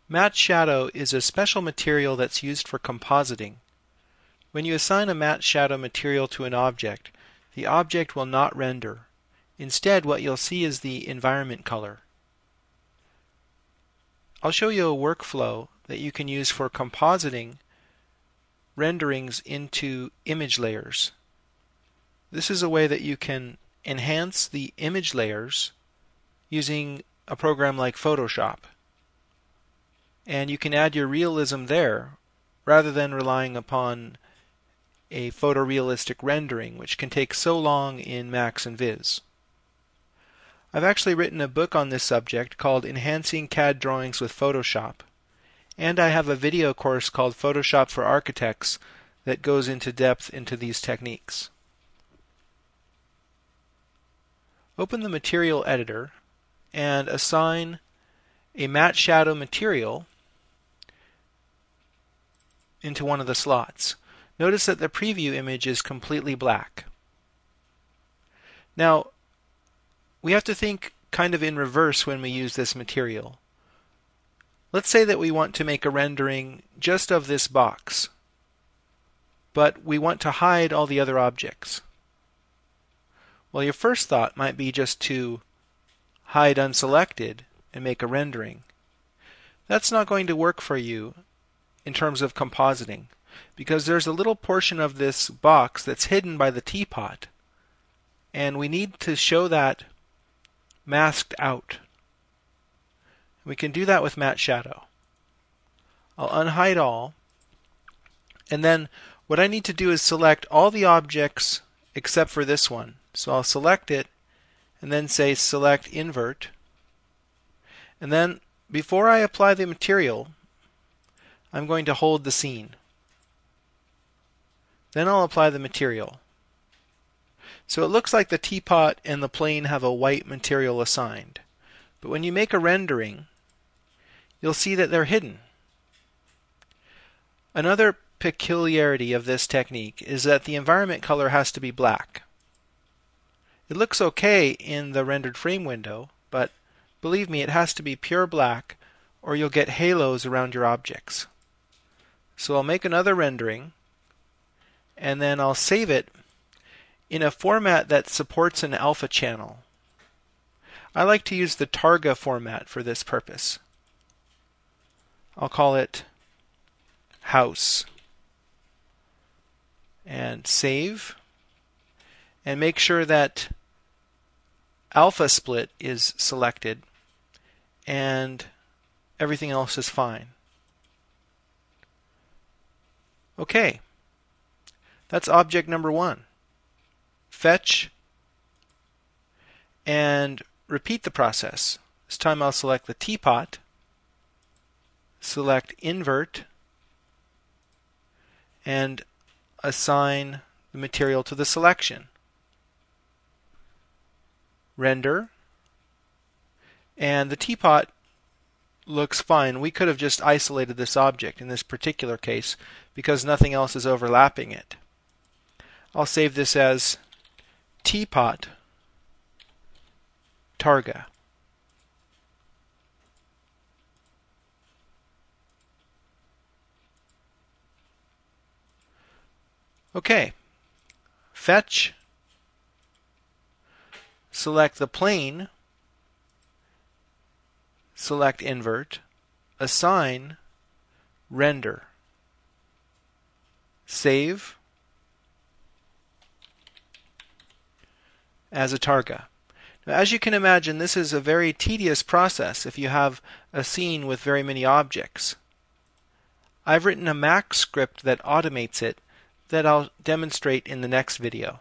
Matte shadow is a special material that's used for compositing. When you assign a matte shadow material to an object, the object will not render. Instead, what you'll see is the environment color. I'll show you a workflow that you can use for compositing renderings into image layers. This is a way that you can enhance the image layers using a program like Photoshop. And you can add your realism there rather than relying upon a photorealistic rendering, which can take so long in Max and Viz. I've actually written a book on this subject called Enhancing CAD Drawings with Photoshop, and I have a video course called Photoshop for Architects that goes into depth into these techniques. Open the Material Editor and assign a matte shadow material into one of the slots. Notice that the preview image is completely black. Now, we have to think kind of in reverse when we use this material. Let's say that we want to make a rendering just of this box, but we want to hide all the other objects. Well, your first thought might be just to hide unselected and make a rendering. That's not going to work for you in terms of compositing, because there's a little portion of this box that's hidden by the teapot, and we need to show that masked out. We can do that with matte shadow. I'll unhide all, and then what I need to do is select all the objects except for this one. So I'll select it and then say select invert, and then before I apply the material I'm going to hold the scene. Then I'll apply the material. So it looks like the teapot and the plane have a white material assigned, but when you make a rendering you'll see that they're hidden. Another peculiarity of this technique is that the environment color has to be black. It looks okay in the rendered frame window, but believe me, it has to be pure black or you'll get halos around your objects. So I'll make another rendering and then I'll save it in a format that supports an alpha channel. I like to use the Targa format for this purpose. I'll call it House and save, and make sure that alpha split is selected and everything else is fine. Okay, that's object number one. Fetch and repeat the process. This time I'll select the teapot, select invert, and assign the material to the selection. Render, and the teapot looks fine. We could have just isolated this object in this particular case because nothing else is overlapping it. I'll save this as teapot Targa. Okay, fetch, select the plane, select invert, assign, render, save as a Targa. Now, as you can imagine, this is a very tedious process if you have a scene with very many objects. I've written a Max script that automates it that I'll demonstrate in the next video.